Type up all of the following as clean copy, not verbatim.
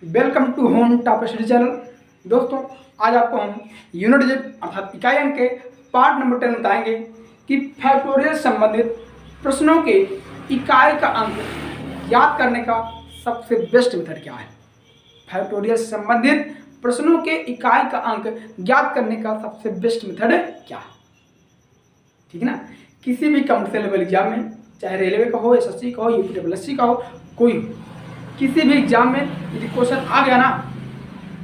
Welcome to home top study channel. दोस्तों, आज आपको हम यूनिट डिजिट अर्थात इकाई अंक के पार्ट नंबर 10 बताएंगे कि फैक्टोरियल संबंधित प्रश्नों के इकाई का अंक याद करने का सबसे बेस्ट मेथड क्या है। फैक्टोरियल संबंधित प्रश्नों के इकाई का अंक ज्ञात करने का सबसे बेस्ट मेथड क्या है, ठीक है ना। किसी भी कॉम्पिटिशन लेवल एग्जाम में, चाहे रेलवे का हो, एसएससी का हो, यूपीएससी का हो, कोई किसी भी एग्जाम में यदि क्वेश्चन आ गया ना,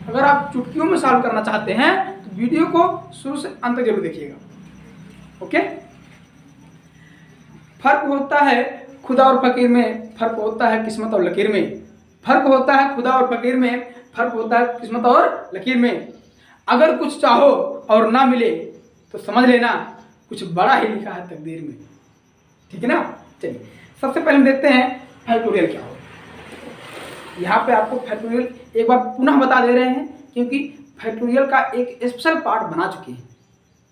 अगर आप चुटकियों में सॉल्व करना चाहते हैं तो वीडियो को शुरू से अंत तक जरूर देखिएगा। ओके। फर्क होता है खुदा और फकीर में, फर्क होता है किस्मत और लकीर में। फर्क होता है खुदा और फकीर में, फर्क होता है किस्मत और लकीर में। अगर कुछ चाहो और ना मिले तो समझ लेना कुछ बड़ा ही लिखा है तकदीर में, ठीक है ना। चलिए, सबसे पहले हम देखते हैं फैक्टोरियल क्या हो। यहाँ पे आपको फैक्टोरियल एक बार पुनः बता दे रहे हैं, क्योंकि फैक्टोरियल का एक स्पेशल पार्ट बना चुके हैं,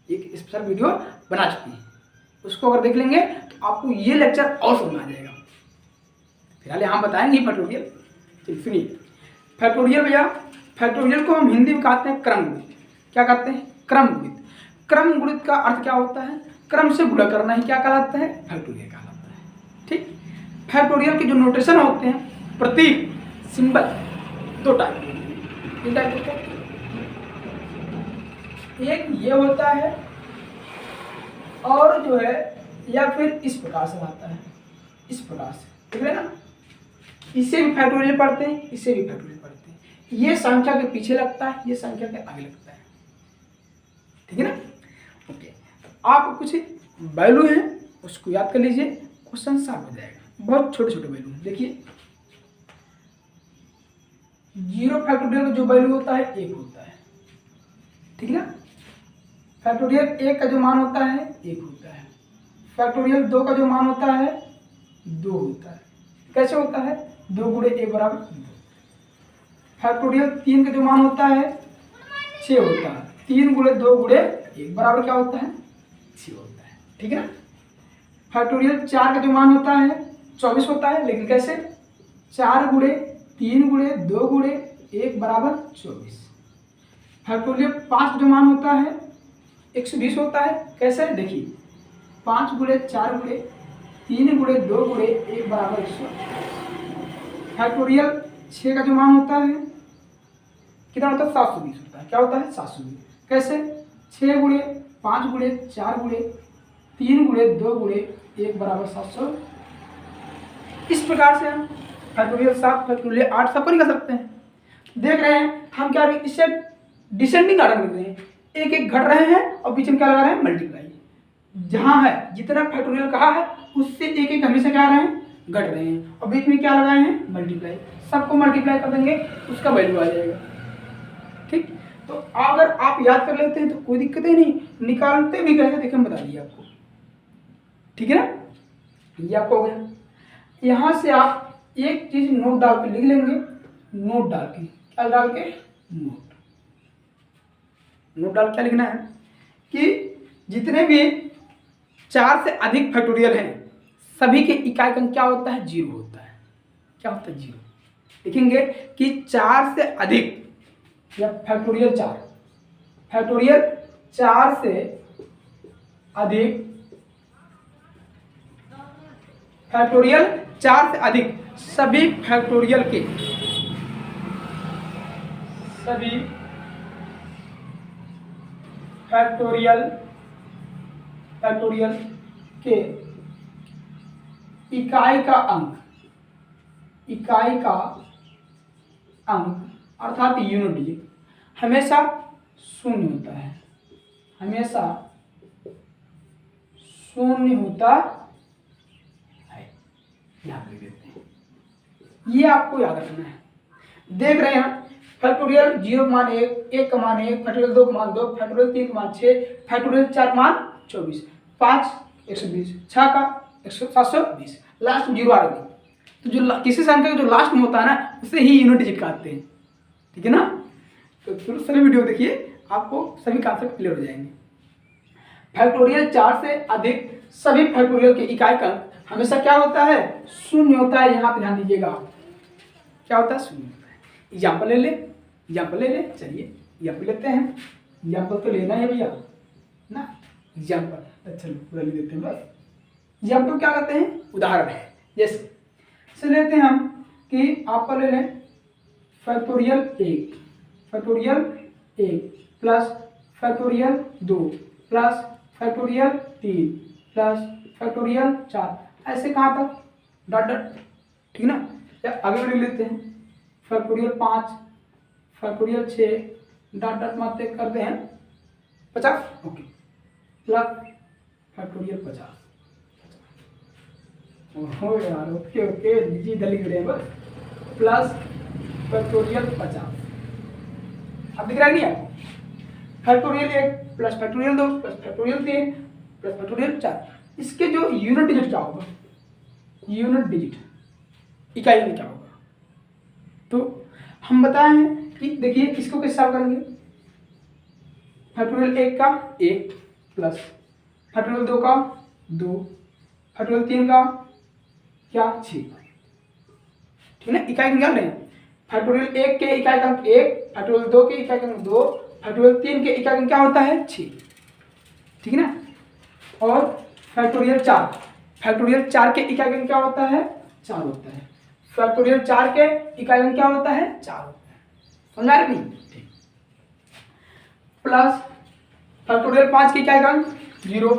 एक स्पेशल वीडियो बना चुके हैं। उसको अगर देख लेंगे तो आपको ये लेक्चर और समझ में आ जाएगा। फिलहाल यहाँ बताएंगे फैक्टोरियल। चलिए सुनिए फैक्टोरियल। भैया, फैक्टोरियल को हम हिंदी में कहते हैं क्रम गुणित। क्या कहते हैं? क्रम गुणित। क्रम गुणित का अर्थ क्या होता है? क्रम से गुणा करना ही क्या कहलाता है? फैक्टोरियल कहलाता है। ठीक। फैक्टोरियल के जो नोटेशन होते हैं, प्रतीक, सिंबल, दो टाइप होते हैं। एक ये होता है और जो है या फिर इस प्रकार से आता है, इस प्रकार से, ठीक है ना। इसे भी फैक्टोरियल पढ़ते हैं, इसे भी फैक्टोरियल पढ़ते हैं। ये संख्या के पीछे लगता है, ये संख्या के आगे लगता है, ठीक है ना। ओके, आप कुछ वैल्यू है उसको याद कर लीजिए, क्वेश्चन सॉल्व हो जाएगा। बहुत छोटे छोटे वैल्यू है। देखिए, जीरो फैक्टोरियल का जो वैल्यू होता है 1 होता है, ठीक है ना। फैक्टोरियल 1 का जो मान होता है 1 होता है। फैक्टोरियल 2 का जो मान होता है 2 होता है। कैसे होता है? 2 गुणे 1 बराबर 2। फैक्टोरियल 3 का जो मान होता है 6 होता है। 3 गुणे 2 गुणे 1 बराबर क्या होता है? 6 होता है, ठीक है ना। फैक्टोरियल 4 का जो मान होता है 24 होता है, लेकिन कैसे? 4 गुणे 3 गुणे 2 गुणे 1 बराबर 24। फैक्टोरियल 5 जो मान होता है 120 होता है। कैसे? देखिए, 5 गुणे 4 गुणे 3 गुणे 2 गुणे 1 बराबर 120। फैक्टोरियल 6 का जो मान होता है कितना होता है? 720 होता है। क्या होता है? 720। कैसे? 6 गुणे 5 गुणे 4 गुणे 3 गुणे 2 गुणे 1 बराबर 700। इस प्रकार से हम फैक्टोरियल 7, फैक्टोरियल 8 सबको निकाल सकते हैं। देख रहे हैं हम क्या, इसे डिसेंडिंग ऑर्डर लिख रहे हैं, एक एक घट रहे हैं और बीच में क्या लगा रहे हैं? मल्टीप्लाई। जहां है जितना फैक्टोरियल कहा है उससे एक एक हमेशा क्या रहे हैं? घट रहे हैं, और बीच में क्या लगाए हैं? मल्टीप्लाई। सबको मल्टीप्लाई कर देंगे, उसका वैल्यू आ जाएगा। ठीक। तो अगर आप याद कर लेते हैं तो कोई दिक्कत ही नहीं, निकालते भी कैसे देखें बता दिए आपको, ठीक है ना। ये आपको हो गया। यहां से आप एक चीज नोट डाल के लिख लेंगे। नोट डाल के क्या डाल के? नोट डाल क्या लिखना है कि जितने भी 4 से अधिक फैक्टोरियल हैं सभी के इकाई का क्या होता है? 0 होता है। क्या होता है? 0। लिखेंगे कि 4 से अधिक या फैक्टोरियल 4, फैक्टोरियल 4 से अधिक, फैक्टोरियल 4 से अधिक सभी फैक्टोरियल के, सभी फैक्टोरियल के इकाई का अंक, इकाई का अंक अर्थात यूनिट डिजिट हमेशा 0 होता है, हमेशा 0 होता है। यहाँ पे देते हैं, ये आपको याद रखना है। देख रहे हैं फैक्टोरियल 0 का मान 1, 1 का मान 1, फैक्टोरियल 2 का मान 2, फैक्टोरियल 3 का मान 6, फैक्टोरियल 4 का मान 24, 5 120, 6 का 720, लास्ट 0 आ गई। तो जो किसी संख्या का जो लास्ट में होता है ना उसे ही यूनिट डिजिट कहते हैं, ठीक है ना। तो फिर सभी वीडियो देखिए, आपको सभी कॉन्सेप्ट क्लियर हो जाएंगे। फैक्टोरियल 4 से अधिक सभी फैक्टोरियल के इकाई का अंक हमेशा क्या होता है? 0 होता है। यहाँ पे ध्यान दीजिएगा, क्या होता है? 0 होता है। एग्जाम्पल ले ले, एग्जाम्पल ले ले, चलिए एग्जाम्पल लेते हैं, एग्जाम्पल तो लेना है भैया ना, एग्जाम्पल, अच्छा पूरा ले देते हैं बस। एग्जाम्पल क्या कहते हैं, उदाहरण है। जैसे लेते हैं हम कि आपका ले लें factorial 1 plus factorial 2 plus factorial 3 plus factorial 4, ऐसे कहाँ तक डॉट डॉट, ठीक ना। या आगे भी लेते हैं फैक्टोरियल 5 फैक्टोरियल 6 डॉट डॉट मारते करते हैं 50, ओके, प्लस फैक्टोरियल 50। हो यार, ओके ओके जी, इधर लिख रहे हैं बस, प्लस फैक्टोरियल 50। अब दिख रहा है नहीं है, factorial 1 plus factorial 2 plus factorial 3 plus factorial 4। इसके जो यूनिट डिजिट क्या होगा, यूनिट डिजिट इकाई में क्या होगा, तो हम बताए हैं कि देखिए इसको कैसे सॉल्व करेंगे। फैक्टोरियल 1 का 1 प्लस फैक्टोरियल 2 का 2 फैक्टोरियल 3 का क्या 6, ठीक है। इकाई निकाल रहे हैं, फैक्टोरियल 1 के इकाई का अंक 1, फैक्टोरियल 2 के इकाई का अंक 2, फैक्टोरियल 3 के इकाई का क्या होता है 6, ठीक है ना। और फैक्टोरियल 4 के इकाई का क्या होता है 4 होता है, फैक्टोरियल 4 के इकाई का क्या होता है 4 होता है, समझा रहे नहीं, ठीक। प्लस फैक्टोरियल 5 के इकाई का अंक 0,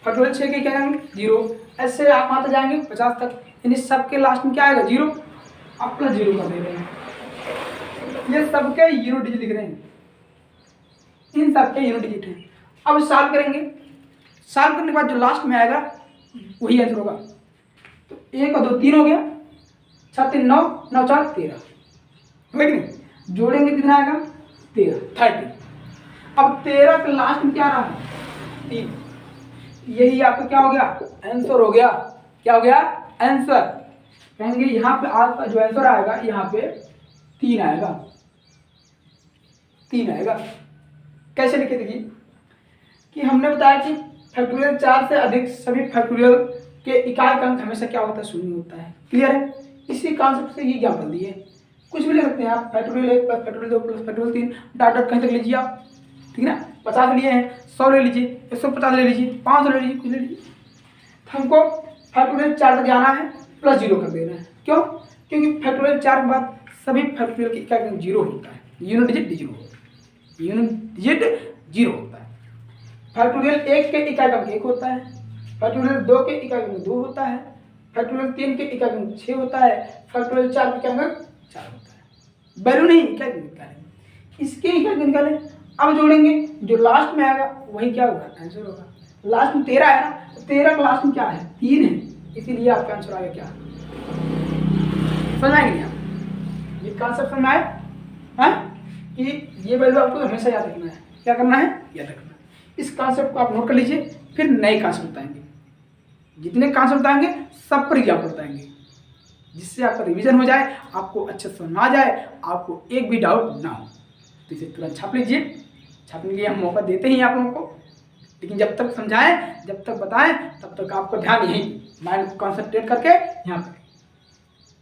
फैक्टोरियल 6 के इकाई का अंक 0, ऐसे आप आते जाएंगे 50 तक, यानी सबके लास्ट में क्या आएगा 0, आप प्लस 0 कर दे रहे हैं। ये सबके यूनिट डिजिट लिख रहे हैं, इन सबके यूनिट डिजिट हैं। अब सॉल्व करेंगे, सॉल्व करने के बाद जो लास्ट में आएगा वही आंसर होगा। तो 1 और 2 3 हो गया, 7 3 9 9 4 13, हो गया कि नहीं। जोड़ेंगे कितना आएगा 13 30। अब 13 के लास्ट में क्या रहा 3, यही आपका क्या हो गया आंसर हो गया, क्या हो गया आंसर। कहेंगे यहाँ पे आपका जो आंसर आएगा यहाँ पे 3 आएगा, 3 आएगा। कैसे लिखे देखिए कि हमने बताया कि फैक्टोरियल 4 से अधिक सभी फैक्टोरियल के इकाई का अंक हमेशा क्या होता है 0 होता है, क्लियर है। इसी कॉन्सेप्ट से ये एग्जाम्पल दिए, कुछ भी ले सकते हैं आप, factorial 1 plus factorial 2 plus factorial 3 dot dot कहीं तक लीजिए आप, ठीक है ना। 50 लिए हैं, 100 ले लीजिए, 150 ले लीजिए, 500 ले लीजिए, कुछ ले लीजिए। हमको फैक्टोरियल 4 तक जाना है, प्लस 0 कर देना है, क्यों, क्योंकि फैक्टोरियल 4 के बाद सभी फैक्टोरियल की इकाई का 0 होता है, यूनिट डिजिट 0 होता है, यूनिट डिजिट 0 होता है। फैक्टोरियल 1 के इकाई का 1 होता है, फैक्टोरियल 2 के इकाई का 2 होता है, फैक्टोरियल 3 के इकाई का 6 होता है, फैक्टोरियल 4 के इकाई का 4 होता है। वैल्यू नहीं इकाई का निकालेंगे, इसके इकाई का निकालें। अब जोड़ेंगे, जो लास्ट में आएगा वही क्या होगा आंसर होगा। लास्ट में 13 है ना, तो 13 का लास्ट में क्या है 3 है, इसीलिए आपका आंसर आ गया क्या, समझ आएंगे आप ये कॉन्सेप्ट समझ आए हैं कि ये वैल्यू आपको हमेशा याद रखना है, क्या करना है याद रखना है। इस कॉन्सेप्ट को आप नोट कर लीजिए, फिर नए कॉन्सेप्ट बताएंगे, जितने कॉन्सेप्ट बताएंगे सब पर एग्जाम्पल बताएंगे, जिससे आपका रिवीजन हो जाए, आपको अच्छे से समझ आ जाए, आपको एक भी डाउट ना हो। तो इसे तुरंत छाप लीजिए, छापने के लिए हम मौका देते ही आप लोगों को, लेकिन जब तक समझाएं जब तक बताएं तब तक आपका ध्यान यहीं माइंड को कॉन्सेंट्रेट करके यहाँ पर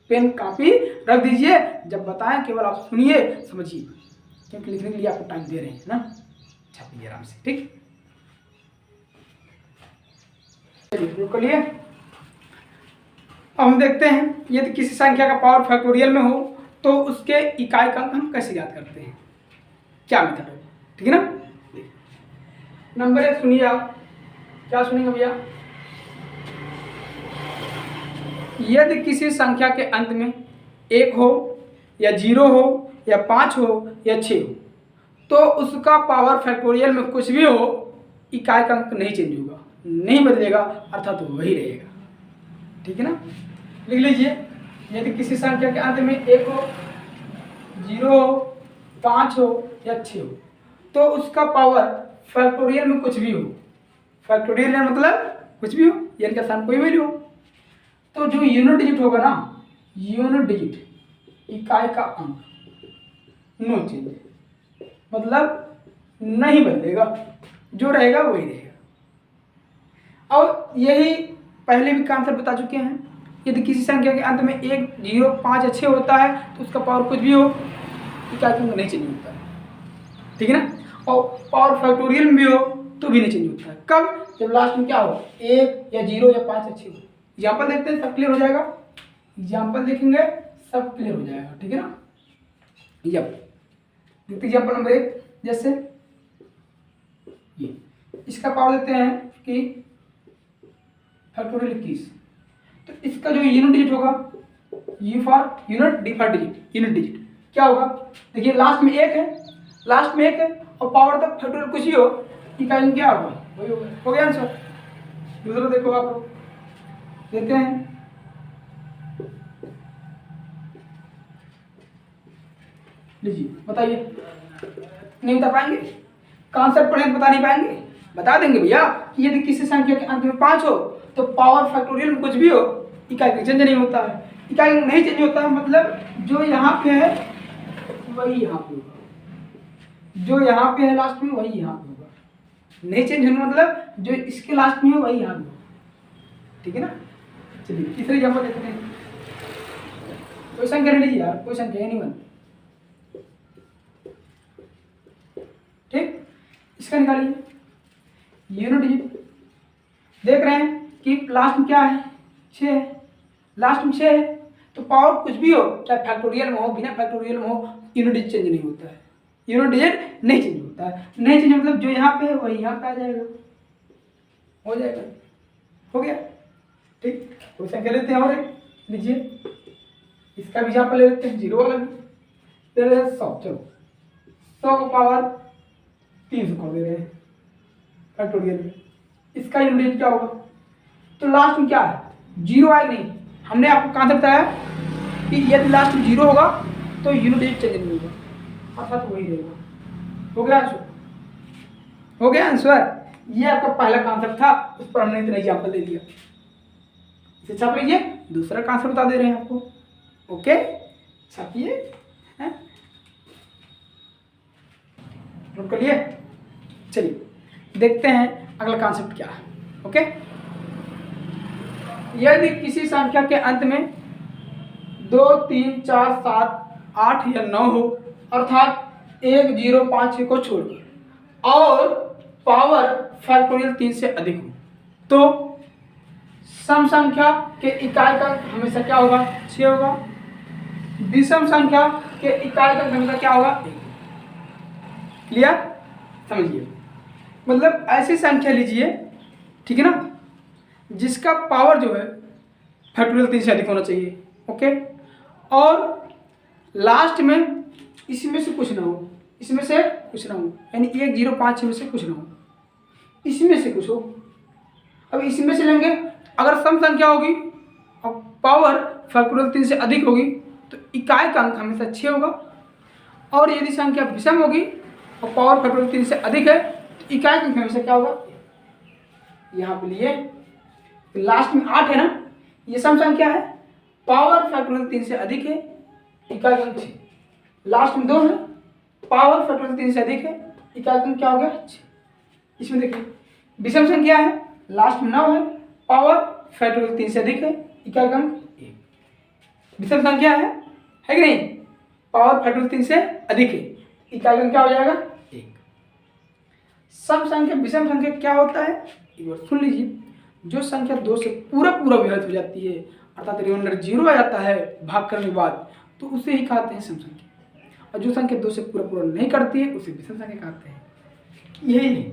पेन कापी रख दीजिए, जब बताएं केवल आप सुनिए समझिए, क्योंकि लिखने के लिए आपको टाइम दे रहे हैं ना। छाप लीजिए आराम से, ठीक, चलिए कर लिए। अब हम देखते हैं यदि किसी संख्या का पावर फैक्टोरियल में हो तो उसके इकाई का अंक हम कैसे याद करते हैं, क्या मेथड है, ठीक है ना। नंबर 1 सुनिए आप, क्या सुनेंगे भैया, यदि किसी संख्या के अंत में 1 हो या 0 हो या 5 हो या 6 हो तो उसका पावर फैक्टोरियल में कुछ भी हो इकाई का अंक नहीं चेंज होगा, नहीं बदलेगा, अर्थात तो वही रहेगा, ठीक है ना। लिख लीजिए, यदि किसी संख्या के अंत में 1 हो 0 हो 5 हो या 6 हो तो उसका पावर फैक्टोरियल में कुछ भी हो, फैक्टोरियल मतलब कुछ भी हो, यानी कि आसान कोई वैल्यू हो, तो जो यूनिट डिजिट होगा ना, यूनिट डिजिट इकाई का अंक नो चेंज, मतलब नहीं बदलेगा, जो रहेगा वही रहेगा। और यही पहले भी कॉन्सेप्ट बता चुके हैं, यदि किसी संख्या के अंत में 1 0 5 6 होता है तो उसका पावर कुछ भी हो, इकाई का अंक नहीं चेंज होता है, ठीक है ना। और पावर फैक्टोरियल में भी हो तो भी नहीं चेंज होता है। कब? जब लास्ट में क्या हो, 1 या 0 या 5 या 6 हो। एग्जाम्पल देखते हैं, सब क्लियर हो जाएगा। एग्जाम्पल देखेंगे सब क्लियर हो जाएगा, ठीक है ना। देखते एग्जाम्पल नंबर 1, जैसे ये इसका पावर देते हैं कि फैक्टोरियल 21, तो इसका जो यूनिट डिजिट होगा, you for unit, D for digit, unit digit क्या होगा। देखिए लास्ट में 1 है, लास्ट में 1 है और पावर तक फैक्टोरियल कुछ ही हो, इकाई क्या होगा, वही होगा। हो गया आंसर। दूसरा देखो आप लोग, देखते हैं लीजिए, बताइए। नहीं बता पाएंगे, कॉन्सेप्ट पढ़े तो बता नहीं पाएंगे। बता देंगे भैया कि यदि किसी संख्या के अंत में 5 हो तो पावर फैक्टोरियल में कुछ भी हो, इकाई का चेंज नहीं होता है। इकाई नहीं चेंज होता है मतलब जो यहाँ पे है वही यहाँ पे होगा, जो यहाँ पे है लास्ट में वही यहाँ पे होगा। नहीं चेंज होने मतलब जो इसके लास्ट में है वही यहाँ पे होगा, ठीक है ना। चलिए तीसरे एग्जाम्पल देखते हैं। कोई संख्या ले लीजिए यार, कोई संख्या नहीं बनती, ठीक। इसका निकालिए यूनिट डिजिट। देख रहे हैं कि लास्ट में क्या है, 6 है, लास्ट में 6 है तो पावर कुछ भी हो, चाहे फैक्टोरियल में हो बिना फैक्टोरियल में हो, यूनिट डिजिट चेंज नहीं होता है। यूनिट डिजिट नहीं चेंज होता है। नहीं चेंज मतलब जो यहाँ पे है वही यहाँ पे आ जाएगा, हो जाएगा। हो गया, ठीक। कोई संख्या लेते हैं और एक लीजिए, इसका भी यहाँ पर ले लेते हैं, 0 वाला भी ले रहे हैं 100। चलो 100 को पावर 300 कर दे रहे हैं फैक्टोरियल में। इसका यूनिट क्या होगा, तो लास्ट में क्या है, 0 आएगा नहीं। हमने आपको कहाँ से बताया कि यदि लास्ट में 0 होगा तो यूनिट डिजिट चेंज नहीं होगा, अर्थात वही रहेगा। हो गया आंसर, हो गया आंसर। ये आपका पहला कॉन्सेप्ट था, उस पर हमने इतना एग्जाम्पल दे दिया। इसे छाप लीजिए, दूसरा कॉन्सेप्ट बता दे रहे हैं आपको। ओके, छापिए, नोट कर लिए। चलिए देखते हैं अगला कॉन्सेप्ट क्या है। ओके, यदि किसी संख्या के अंत में 2, 3, 4, 7, 8 या 9 हो, अर्थात 1, 0, 5, 6 को छोड़कर, और पावर फैक्टोरियल 3 से अधिक हो, तो सम संख्या के इकाई का हमेशा क्या होगा, 6 होगा। विषम संख्या के इकाई का हमेशा क्या होगा, 1। क्लियर, समझिए। मतलब ऐसी संख्या लीजिए, ठीक है ना, जिसका पावर जो है फैक्टोरियल 3 से अधिक होना चाहिए। ओके, और लास्ट में इसमें से कुछ ना हो, इसमें से कुछ ना हो, यानी 1, 0, 5, 6 में से कुछ ना हो, इसमें से कुछ हो। अब इसमें से लेंगे, अगर सम संख्या होगी और पावर फैक्टोरियल 3 से अधिक होगी तो इकाई का अंक हमेशा 6 होगा। और यदि संख्या विषम होगी और पावर फैक्टोरियल 3 से अधिक है तो इकाई का अंक हमेशा क्या होगा, यहाँ पे लिए लास्ट में 8 है ना, ये सम संख्या है, पावर फैक्टोरियल 3 से अधिक है, इकाई का अंक 6। लास्ट में 2 है, पावर फैक्टोरियल 3 से अधिक है, इकाई का अंक क्या हो गया, 6। इसमें देखिए विषम संख्या है, लास्ट में 9 है, पावर फैक्टोरियल 3 से अधिक है, इकाई का अंक 1। विषम संख्या है कि नहीं, पावर फैक्टोरियल 3 से अधिक है, इकाई का अंक क्या हो जाएगा, 1। सम संख्या विषम संख्या क्या होता है, एक बार सुन लीजिए। जो संख्या 2 से पूरा विभाजित हो जाती है, अर्थात रिमाइंडर 0 आ जाता है भाग करने के बाद, तो उसे ही कहते हैं सम संख्या। और जो संख्या 2 से पूरा नहीं करती है उसे विषम संख्या कहते हैं। यही है,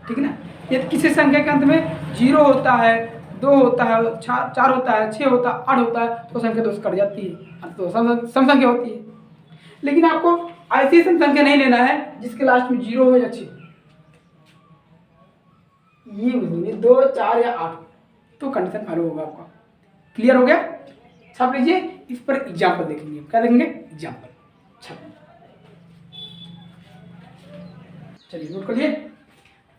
ठीक है ना। यदि किसी संख्या के अंत में 0 होता है, 2 होता है, 4 होता है, 6 होता है, 8 होता है, तो संख्या 2 से कट जाती है, तो सम संख्या होती है। लेकिन आपको ऐसी सम संख्या नहीं लेना है जिसके लास्ट में 0 हो या 6, ये 2, 4 या 8, तो कंडीशन फॉलो होगा आपका। क्लियर हो गया, छाप लीजिए। इस पर एग्जाम्पल देखेंगे, क्या देखेंगे, एग्जाम्पल छाप। चलिए नोट कर लिए।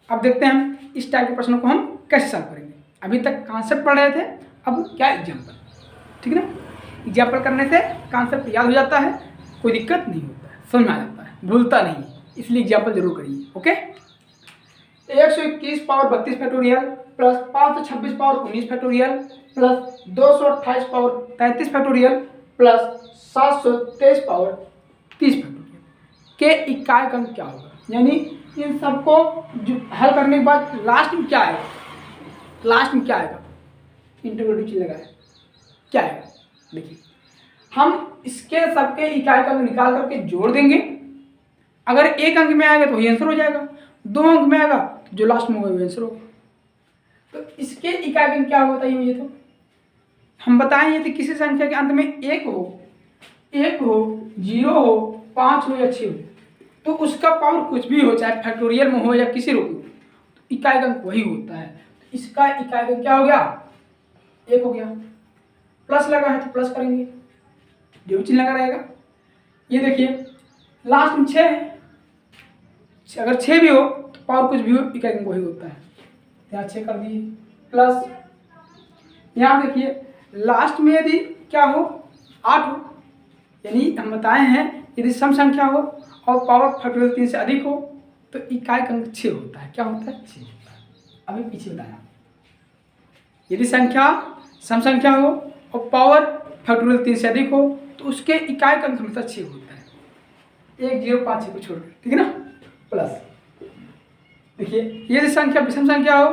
अब देखते हैं इस टाइप के प्रश्नों को हम कैसे सॉल्व करेंगे। अभी तक कॉन्सेप्ट पढ़ रहे थे, अब क्या एग्जाम्पल, ठीक है ना। एग्जाम्पल करने से कॉन्सेप्ट याद हो जाता है, कोई दिक्कत नहीं होता है, समझ में आ जाता है, भूलता नहीं, इसलिए एग्जाम्पल जरूर करिए। Okay, 121 power 32 factorial plus 526 power 19 factorial plus 228 power 33 factorial plus 723 power 30 factorial के इकाई अंक क्या होगा, यानी इन सबको जो हल करने के बाद लास्ट में क्या आएगा, लास्ट में क्या आएगा, इंटीग्रेटिव चिन्ह लगाए क्या आएगा। देखिए हम इसके सबके इकाई अंक निकाल करके जोड़ देंगे, अगर एक अंक में आएगा तो वही आंसर हो जाएगा, 2 अंक में आएगा तो जो लास्ट में होगा वही आंसर होगा। तो इसके इकाई अंक क्या होता है, ये तो हम बताएं यदि किसी संख्या के अंत में 1 हो, 0 हो, 5 हो या 6 हो, तो उसका पावर कुछ भी हो, चाहे फैक्टोरियल में हो या किसी रूप में, तो इकाई अंक वही होता है। तो इसका इकाई अंक क्या हो गया, 1 हो गया। प्लस लगा है तो प्लस करेंगे, जो भी चिन्ह लगा रहेगा। ये देखिए लास्ट में 6 है, अगर 6 भी हो तो पावर कुछ भी हो, इकाई अंक वही होता है। यहाँ 6 कर दिए प्लस, यहाँ देखिए लास्ट में यदि क्या हो, 8 हो, यानी हम बताए हैं यदि सम संख्या हो और पावर फैक्टोरियल 3 से अधिक हो तो इकाई अंक 6 होता है। क्या होता है, 6 होता है। अभी पीछे बताया, यदि संख्या सम संख्या हो और पावर फैक्टोरियल 3 से अधिक हो तो उसके इकाई अंक हमेशा 6 होता है, 1 0 5 6 को छोड़कर, ठीक है ना। प्लस देखिए यदि संख्या विषम संख्या हो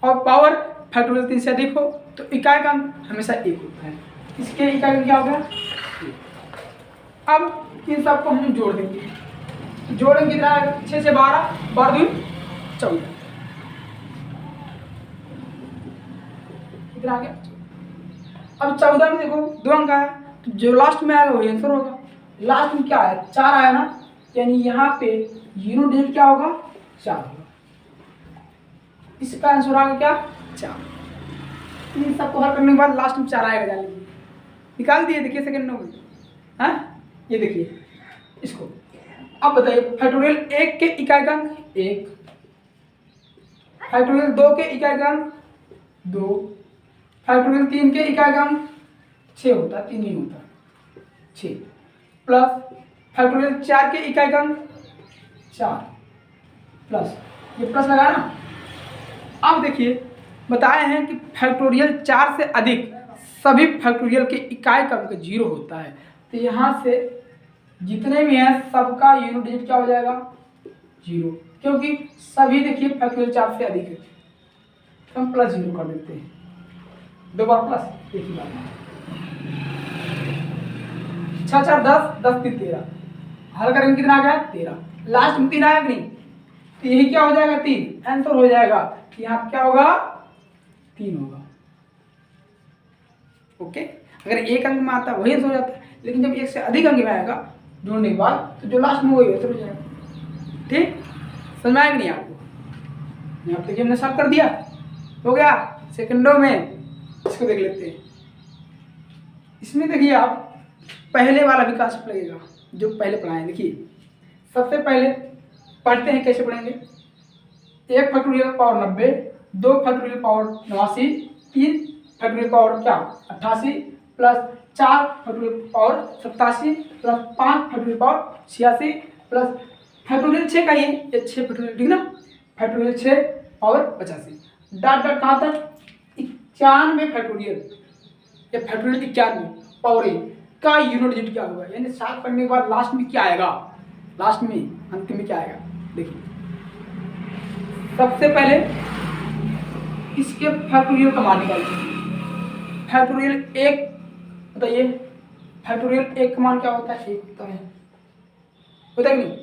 और पावर फैक्टोरियल 3 से अधिक हो तो इकाई अंक हमेशा 1 होता है, इसके इकाई अंक क्या होगा। अब इन सबको हम जोड़ देंगे, जोड़ेंगे कितना, 6 से 12, 12 2 14, कितना आ गया। अब 14 में देखो 2 अंक आया, तो जो लास्ट में आएगा वही आंसर होगा। लास्ट में क्या आया, 4 आया ना, यानी यहाँ पे यूनिट डिजिट क्या होगा, 4 होगा। इसका आंसर आ गया क्या, 4। इन सबको हल करने के बाद लास्ट में 4 आएगा, जान लीजिए, निकाल दिए। देखिए सेकंडों में, हाँ ये देखिए इसको। अब बताइए फैक्टोरियल 1 के इकाई अंक 1, फैक्टोरियल 2 के इकाई अंक 2, फैक्टोरियल 3 के इकाई अंक 6 होता है, 3 नहीं होता, 6 प्लस फैक्टोरियल 4 के इकाई अंक 4 प्लस, ये प्लस लगा ना। अब देखिए बताए हैं कि फैक्टोरियल 4 से अधिक सभी फैक्टोरियल के इकाई अंक 0 होता है, तो यहाँ से जितने भी हैं सबका यूनिट डिजिट क्या हो जाएगा, 0, क्योंकि सभी देखिए फैक्टोरियल 4 से अधिक है, तो हम प्लस 0 कर देते हैं, 2 बार प्लस, एक ही बार। 6 4 10, 10 3 13, हल करेंगे कितना आ गया, 13, लास्ट में 3 आया कि नहीं, तो यही क्या हो जाएगा, 3 आंसर हो जाएगा। यहाँ क्या होगा, 3 होगा। ओके, अगर एक अंक में आता है वही आंसर हो जाता है, लेकिन जब 1 से अधिक अंक में आएगा जोड़ने के बाद तो जो लास्ट में वही आंसर हो जाएगा। ठीक, समझ में आएगा नहीं आपको। यहाँ देखिए हमने सॉल्व कर दिया, हो गया सेकंडों में। इसको देख लेते हैं, इसमें देखिए आप पहले वाला भी कांसेप्ट लगेगा जो पहले पढ़ाएं। देखिए सबसे पहले पढ़ते हैं, कैसे पढ़ेंगे, 1 factorial power 90, 2 factorial power 89, 3 factorial power क्या 88 plus 4 factorial power 87 plus 5 factorial power 86 plus factorial 6 का ही ये 6 फैक्टोरियल, ठीक ना, फैक्टोरियल 6 पावर 85 डॉट डॉट कहाँ तक 91 फैक्टोरियल या फैक्टोरियल 91 पावर का यूनिट डिजिट क्या होगा, यानी 7 पढ़ने के बाद लास्ट में क्या आएगा, लास्ट में अंतिम में क्या आएगा। देखिए सबसे पहले इसके फैक्टोरियल का मान निकालिए। फैक्टोरियल 1 बताइए, फैक्टोरियल 1 का मान क्या होता है, 1 होता है, होता है कि नहीं,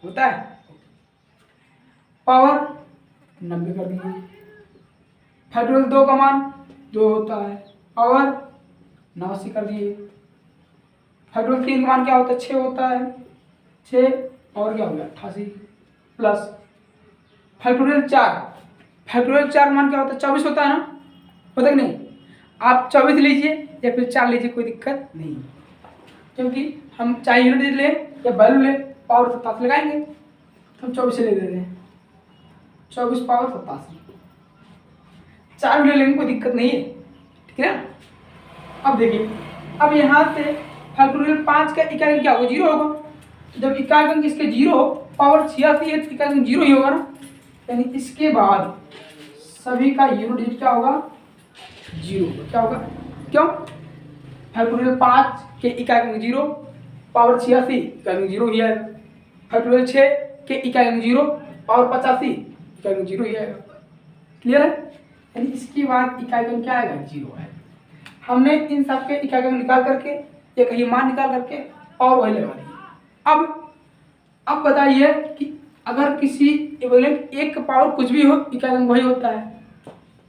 होता है। पावर 90 कर दिए। फैक्टोरियल 2 का मान 2 होता है, पावर 89 कर दिए। फैक्टोरियल 3 का मान क्या होता है, 6 होता है, 6 और क्या हो गया 88 प्लस फैक्टोरियल 4, फैक्टोरियल 4 मान क्या होता है, 24 होता है ना, होता है कि नहीं। आप 24 लीजिए या फिर 4 लीजिए, कोई दिक्कत नहीं, क्योंकि हम चाहे यूनिट ले या वैल्यू ले पावर 87 लगाएंगे, तो हम 24 ले दे रहे हैं, 24 पावर 87, 4 ले लेंगे, कोई दिक्कत नहीं है, ठीक है ना। अब देखिए, अब यहाँ से फैक्टोरियल 5 का इकाई अंक क्या होगा, 0 होगा। जब इकाई अंक इसके 0 हो, पावर 86 है तो इकाई अंक 0 ही होगा ना, यानी इसके बाद सभी का यूनिट डिजिट क्या होगा, 0 होगा। क्या होगा, क्यों, फैक्टोरियल 5 के इकाई अंक 0, पावर 86 इकाई अंक 0 ही आएगा। फैक्टोरियल 6 के इकाई अंक 0 पावर 85 इकाई अंक 0 ही आएगा। क्लियर है? यानी इसके बाद इकाई अंक क्या आएगा? 0 आएगा। हमने इन सब के इकाई अंक निकाल करके एक ही मान निकाल करके और वही लगा दिया। अब बताइए कि अगर किसी इक्विवेलेंट एक का पावर कुछ भी हो इकाई अंक वही होता है,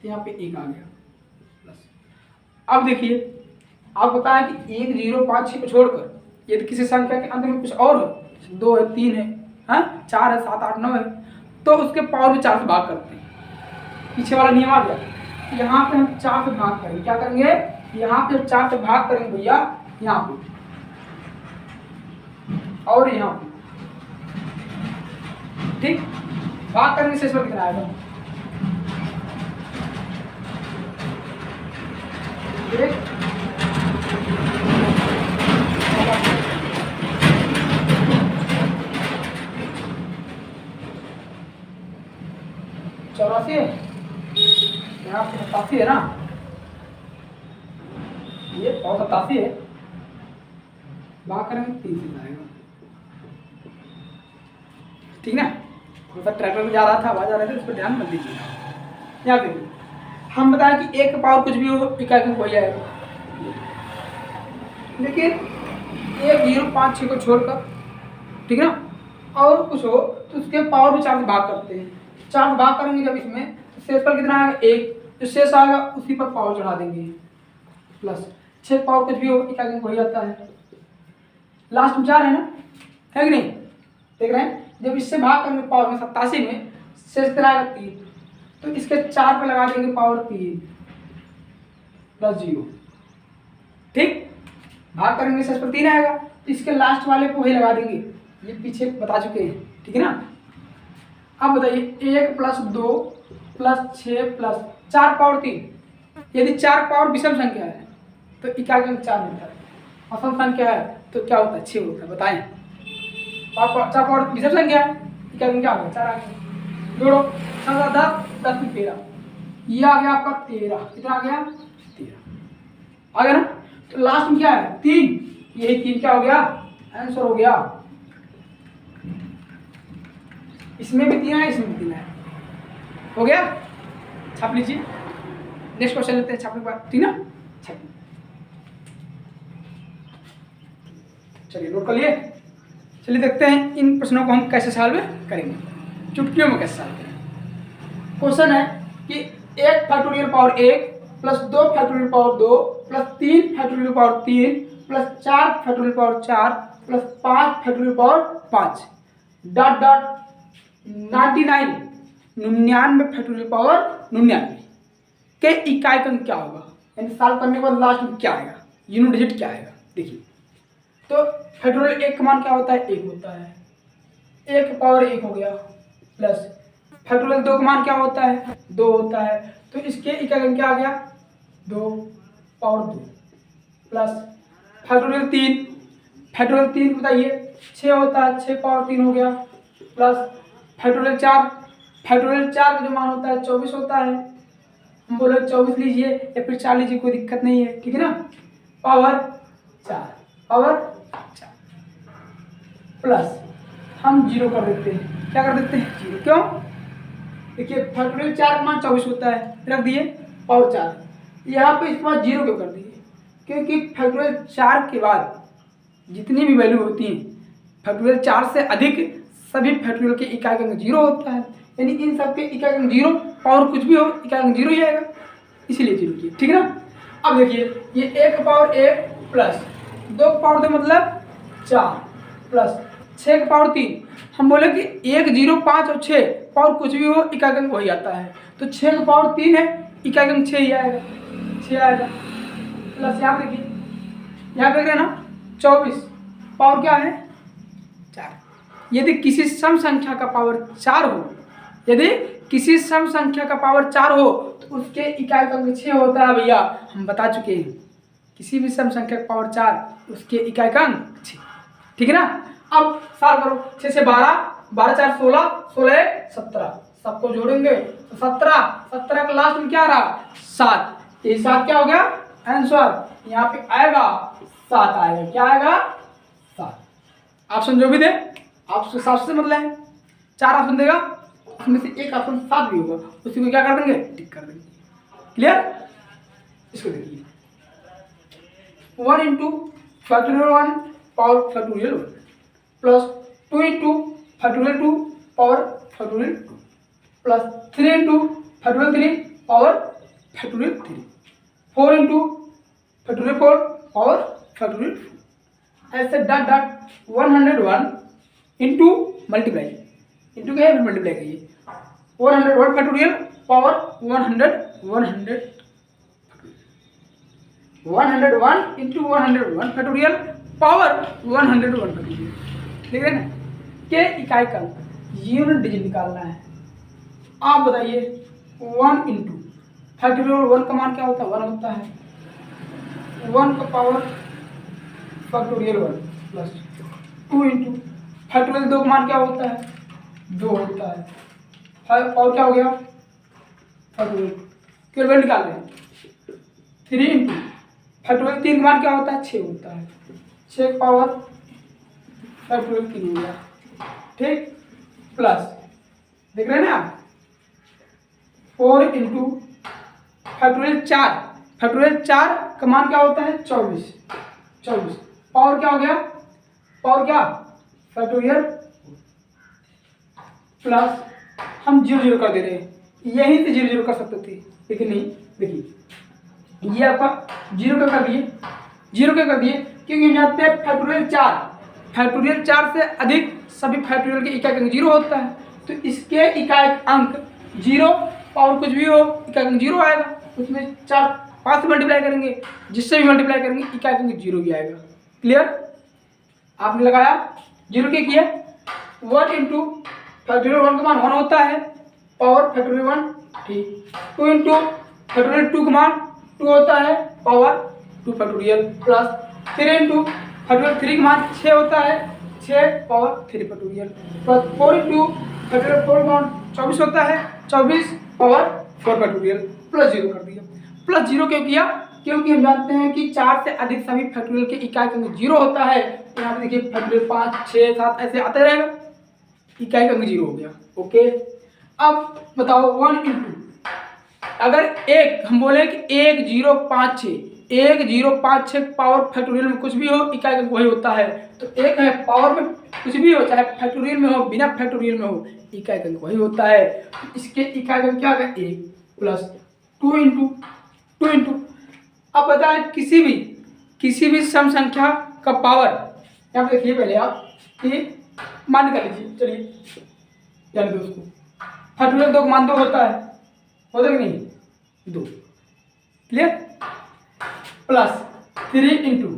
तो यहाँ पे 1 आ गया प्लस। अब देखिए आप बताएं कि 1 0 5 6 को छोड़कर यदि किसी संख्या के अंत में कुछ और हो, 2 है 3 है, हाँ 4 है 7 8 9 है, तो उसके पावर में 4 से भाग करते हैं। पीछे वाला नियम आ गया। यहाँ पे हम 4 से भाग करेंगे। क्या करेंगे? यहाँ पे 4 से भाग करेंगे भैया, यहाँ पे और यहाँ पे, ठीक। भाग करने से इसमें कितना आएगा? 84 है, यहाँ पे 87 है ना, ये 87 है, भाग करेंगे 3 से आएगा, ठीक ना। थोड़ा सा ट्रैक्टर में जा रहा था, आवाज आ रही थी, उस पर ध्यान मत दीजिए। यहाँ देखिए हम बताएं कि 1 का पावर कुछ भी हो इकाई अंक वही आएगा, लेकिन 1 0 5 6 को छोड़कर, ठीक ना, और कुछ हो तो उसके पावर में 4 से भाग करते हैं। 4 से भाग करेंगे जब इसमें, तो शेष पर कितना आएगा? 1। जो शेष आएगा उसी पर पावर चढ़ा देंगे प्लस। 6 पावर कुछ भी हो इकाई अंक वही आता है। लास्ट में 4 है ना, है कि नहीं? देख रहे हैं, जब इससे भाग करेंगे पावर में 87 में, शेष कितना आएगा? 3। तो इसके 4 पे लगा देंगे पावर 3 प्लस 0, ठीक। भाग करेंगे शेष पर 3 आएगा, तो इसके लास्ट वाले को वही लगा देंगे, ये पीछे बता चुके हैं, ठीक है ना। अब बताइए 1 प्लस 2 प्लस 6 प्लस 4 पावर 3। यदि 4 पावर विषम संख्या है तो इकाई अंक 4 होता है, असम संख्या है तो क्या होता है? 6 होता है। बताएं, 4 पावर विषम संख्या है, इकाई अंक क्या होगा? 4 आ गया। जोड़ो 7 10 10 13, ये आ गया आपका 13। कितना आ गया? 13 आ गया ना। तो लास्ट में क्या है? 3। यही 3 क्या हो गया? आंसर हो गया। इसमें भी 3 है, इसमें भी 3 है, हो गया। छाप लीजिए, नेक्स्ट क्वेश्चन लेते हैं छापने के बाद, ठीक ना। चलिए नोट कर लिए। चलिए देखते हैं इन प्रश्नों को हम कैसे सॉल्व करेंगे, चुटकियों में कैसे सॉल्व करेंगे। क्वेश्चन है कि 1 factorial power 1 plus 2 factorial power 2 plus 3 factorial power 3 plus 4 factorial power 4 plus 5 factorial power 5 dot dot 99 factorial power 99 के इकाई अंक क्या होगा? यानी सॉल्व करने के बाद लास्ट में क्या आएगा? यूनिट डिजिट क्या आएगा? देखिए, तो फैक्टोरियल 1 का मान क्या होता है? 1 होता है, 1 पावर 1 हो गया, प्लस फैक्टोरियल 2 का मान क्या होता है? 2 होता है, तो इसके इकाई अंक क्या आ गया? 2 पावर 2 प्लस फैक्टोरियल 3 बताइए 6 होता है, 6 पावर 3 हो गया, प्लस फैक्टोरियल 4 का जो मान होता है 24 होता है, हम बोले 24 लीजिए या फिर 4 लीजिए, कोई दिक्कत नहीं है, ठीक है ना। पावर 4 प्लस हम 0 कर देते हैं। क्या कर देते हैं? 0। क्यों? देखिए फैक्टोरियल 4 का मान 24 होता है, रख दिए पावर 4। यहाँ पे इसके बाद 0 क्यों कर दिए? क्योंकि फैक्टोरियल 4 के बाद जितनी भी वैल्यू होती हैं, फैक्टोरियल 4 से अधिक सभी फैक्टोरियल के इकाई अंक 0 होता है, यानी इन सब के इकाई अंक 0, पावर कुछ भी हो इकाई अंक 0 ही आएगा, इसीलिए 0 किया, ठीक है ना। अब देखिए ये 1 पावर 1 प्लस 2 पावर 2 मतलब 4 प्लस 6 पावर 3, हम बोले कि 1 0 5 और 6 पावर कुछ भी हो इकाई अंक वही आता है, तो 6 पावर 3 है, इकाई अंक 6 ही आएगा, 6 आएगा। प्लस यहाँ देखिए, यहाँ देख रहे हैं ना 24 पावर क्या है? 4। यदि किसी सम संख्या का पावर 4 हो, यदि किसी सम संख्या का पावर 4 हो तो उसके इकाई अंक 6 होता है भैया, हम बता चुके हैं। किसी भी सम संख्या का पावर 4 उसके इकाई अंक 6, ठीक है ना। अब सॉल्व करो, 6 से 12, 12 4 16, 16 17, सबको जोड़ेंगे तो 17 का लास्ट में क्या आ रहा? 7। ये 7 क्या हो गया? आंसर यहाँ पे आएगा 7 आएगा। क्या आएगा? 7। ऑप्शन जो भी दे आप 7 से मतलब है, 4 ऑप्शन देगा, उसमें से एक ऑप्शन 7 भी होगा, उसी को क्या कर देंगे, टिक कर देंगे। क्लियर? इसको देखिए 1 into factorial 1 power factorial 1 plus 2 into factorial 2 power factorial 2 plus 3 into factorial 3 power factorial 3 4 into factorial 4 power factorial 4 ऐसे dot dot 101 into multiply into क्या है, मल्टीप्लाई करिए 101 factorial power 101 into 101 factorial power 101 factorial. देख रहे हैं ना, के इकाई का यूनिट डिजिट निकालना है। आप बताइए 1 इंटू फैक्टोरियल 1 का मान क्या होता है, 1 होता है, 1 का power factorial 1 plus 2 into factorial 2 का मान क्या होता है, 2 होता है, और क्या हो गया फैक्टोरियल केवल निकाल रहे हैं 3 इंटू फैक्टोरियल 3 का मान क्या होता है, 6 होता है, 6 पावर फैक्टोरियल 3 हो गया। ठीक, प्लस देख रहे हैं ना आप 4 इंटू फैक्टोरियल 4, फैक्टोरियल 4 का मान क्या होता है, 24 पावर क्या हो गया, पावर क्या फैक्टोरियल प्लस हम 0 0 कर दे रहे हैं, यहीं से 0 0 कर सकते थे लेकिन नहीं। देखिए ये आपका 0 का कर दिए, 0 का कर दिए क्योंकि हम जानते हैं फैक्टोरियल 4 से अधिक सभी फैक्टोरियल के इकाई अंक 0 होता है, तो इसके इकाई अंक 0 पावर कुछ भी हो इकाई अंक 0 आएगा, उसमें 4 5 से मल्टीप्लाई करेंगे, जिससे भी मल्टीप्लाई करेंगे इकाई अंक 0 भी आएगा। क्लियर? आपने लगाया 0 के किया 1 इंटू फैक्टोरियल 1 का मान 1 होता है, पावर फैक्टोरियल 1 ठीक, 2 इंटू फैक्टोरियल 2 का मान 2 होता है, power 2 factorial plus 3 into factorial 3 का मान 6 होता है, 6 power 3 factorial plus 4 into factorial 4 का मान 24 होता है, 24 पावर 4 फैक्टोरियल प्लस 0 कर दिया। प्लस 0 क्यों किया, क्योंकि हम जानते हैं कि 4 से अधिक सभी फैक्टोरियल के इकाई अंक 0 होता है। यहाँ पे देखिए फैक्टोरियल 5 6 7 ऐसे आते रहेगा, इकाई अंक 0 हो गया। ओके, अब बताओ 1 इंटू अगर एक हम बोले कि 1056 पावर फैक्टोरियल में कुछ भी हो इकाई अंक वही होता है, तो एक है पावर में कुछ भी हो चाहे फैक्टोरियल में हो बिना फैक्टोरियल में हो इकाई अंक वही होता है, तो इसके इकाई अंक क्या है 1 प्लस 2 इंटू अब बताएं किसी भी सम संख्या का पावर, यहाँ पे देखिए पहले आप कि मान कर लीजिए, चलिए जान दो उसको, फैक्टोरियल 2 का मान 2 होता कि नहीं 2। क्लियर? प्लस 3 इंटू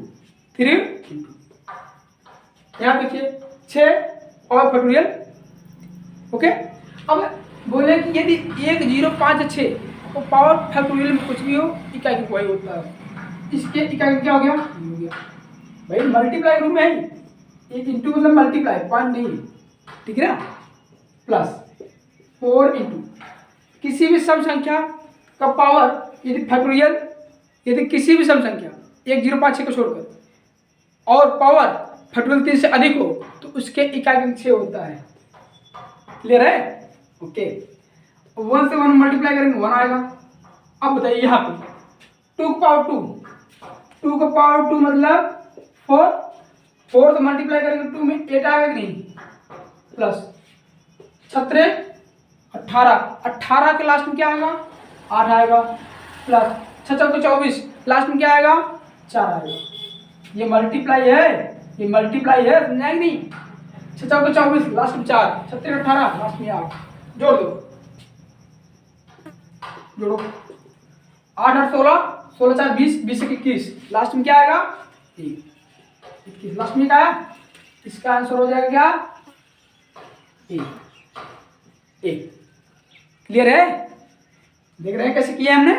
यहाँ देखिए 6 पावर फैक्टोरियल। ओके, अब बोले कि यदि 1056 तो पावर फैक्टोरियल में कुछ भी हो इकाई अंक वही होता है, इसके इकाई अंक क्या हो गया भाई मल्टीप्लाई रूम में है, इंटू मतलब मल्टीप्लाई पॉइंट नहीं, ठीक है ना। प्लस 4 इंटू किसी भी सम संख्या का पावर यदि फैक्टोरियल यदि किसी भी सम संख्या 1056 को छोड़कर और पावर फैक्टोरियल 3 से अधिक हो तो उसके इकाई अंक 6 होता है। क्लियर है? ओके, 1 से 1 मल्टीप्लाई करेंगे 1 आएगा। अब बताइए यहाँ पे 2 का पावर 2 मतलब 4 से मल्टीप्लाई करेंगे 2 में 8 आएगा कि नहीं, प्लस 17 18 के लास्ट में क्या आएगा 8 आएगा, प्लस 6 चौके 24 लास्ट में क्या आएगा 4 आएगा। ये मल्टीप्लाई है समझा कि नहीं, 6 चौके 24 लास्ट में 4 36 18 लास्ट में 8 जोड़ो 8 8 16 16 4 20 20 21 लास्ट में क्या आएगा 21 लास्ट में क्या आया, इसका आंसर हो जाएगा क्या 1। क्लियर है? देख रहे हैं कैसे किया हमने।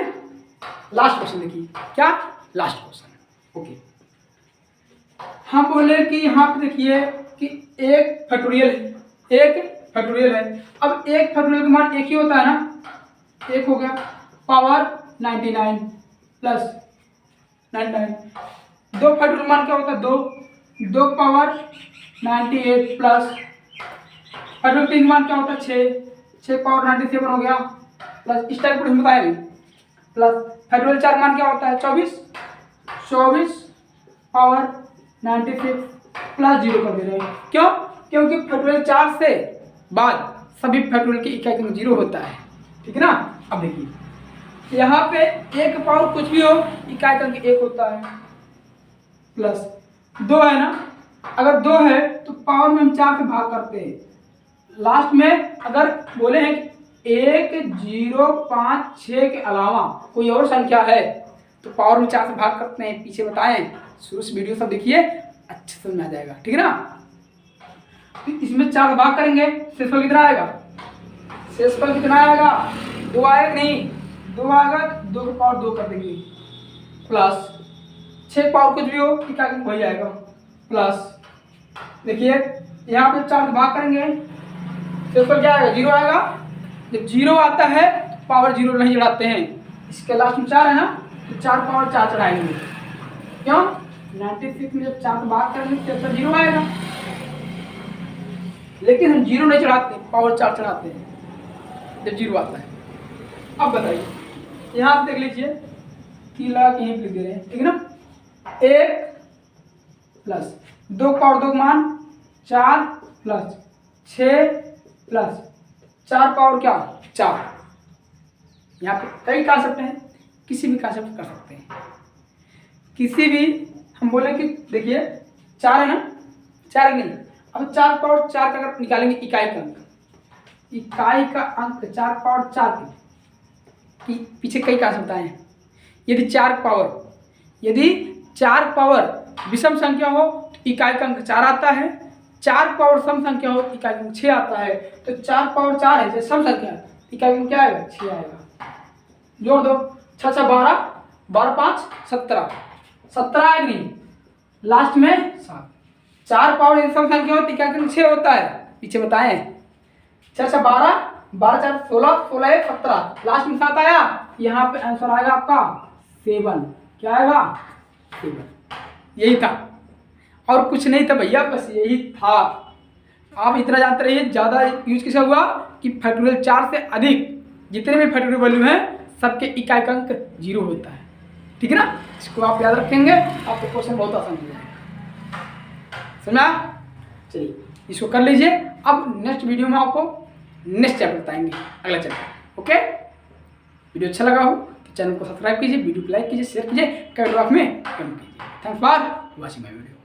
लास्ट क्वेश्चन देखिए, क्या लास्ट क्वेश्चन। ओके, हम बोले कि यहाँ पे देखिए कि एक फैक्टोरियल है। अब एक फैक्टोरियल का मान एक ही होता है ना, 1 हो गया, पावर 99 प्लस 99। 2 फैक्टोरियल मान क्या होता है 2 पावर 98 प्लस फैक्टोरियल 3 मान क्या होता है 6 पावर 97 हो गया प्लस इस टाइप को बताया भी प्लस फैक्टोरियल 4 मान क्या होता है 24 पावर 96 प्लस 0 कर दे रहे हैं। क्यों? क्योंकि फैक्टोरियल 4 से बाद सभी फैक्टोरियल की इकाई अंक 0 होता है। ठीक है ना। अब देखिए यहाँ पे एक पावर कुछ भी हो इकाई अंक 1 होता है प्लस 2 है ना। अगर 2 है तो पावर में हम 4 से भाग करते हैं। लास्ट में अगर बोले हैं कि 1 0 5 6 के अलावा कोई और संख्या है तो पावर में 4 से भाग करते हैं। पीछे बताएं, शुरू से वीडियो सब देखिए, अच्छे समझ में आ जाएगा। ठीक है ना। तो इसमें 4 भाग करेंगे, शेषफल कितना आएगा? शेषफल कितना आएगा? 2 आएगा नहीं, 2 आएगा, 2 की पावर 2 कर देंगे प्लस 6 पावर कुछ भी हो इकाई अंक हो जाएगा प्लस देखिए यहाँ पे 4 भाग करेंगे, शेषफल क्या आएगा? 0 आएगा। जब 0 आता है तो पावर 0 नहीं चढ़ाते हैं। इसके लास्ट में 4 है ना, तो 4 पावर 4 चढ़ाएंगे। क्यों? 96 में जब 4 भाग करेंगे शेषफल 0 आएगा, लेकिन हम 0 नहीं चढ़ाते, पावर 4 चढ़ाते हैं जब 0 आता है। अब बताइए यहाँ आप देख लीजिए, 3 लगा के यहीं लिख दे रहे हैं। ठीक है ना। 1 प्लस 2 पावर 2 मान 4 प्लस 6 प्लस 4 पावर क्या 4। यहाँ पे कई कांसेप्ट हैं, किसी भी कांसेप्ट कर सकते हैं। किसी भी हम बोले कि देखिए 4 है ना, 4 नहीं। अब 4 पावर 4 का अगर निकालेंगे इकाई का अंक, इकाई का अंक 4 पावर 4 की पीछे कई कांसेप्ट आए हैं। यदि 4 पावर विषम संख्या हो तो इकाई का अंक 4 आता है। 4 पावर सम संख्या हो इकाई अंक 6 आता है। तो 4 पावर 4 है जैसे सम संख्या, इकाई अंक क्या आएगा? 6 आएगा। जोड़ दो, 6 6 12, 12 5 17, 17 आएगा नहीं, लास्ट में 7। 4 पावर सम संख्या हो तो इकाई अंक 6 होता है। पीछे बताएं 6 6 12, 12 4 16, 16 1 17, लास्ट में 7 आया। यहाँ पे आंसर आएगा आपका 7। क्या आएगा? 7। यही था और कुछ नहीं था भैया, बस यही था। आप इतना जानते रहिए। ज़्यादा यूज किसका हुआ कि फैक्टोरियल 4 से अधिक जितने भी फैक्टोरियल वैल्यू हैं सबके इकाई का अंक 0 होता है। ठीक है ना। इसको आप याद रखेंगे, आपको क्वेश्चन बहुत आसान हो जाएगा। समझा? चलिए इसको कर लीजिए। अब नेक्स्ट वीडियो में आपको नेक्स्ट चैप्टर बताएंगे, अगला चैप्टर। ओके, वीडियो अच्छा लगा हो तो चैनल को सब्सक्राइब कीजिए, वीडियो को लाइक कीजिए, शेयर कीजिए, कमेंट बॉक्स में कमेंट कीजिए। Thanks for watching my video.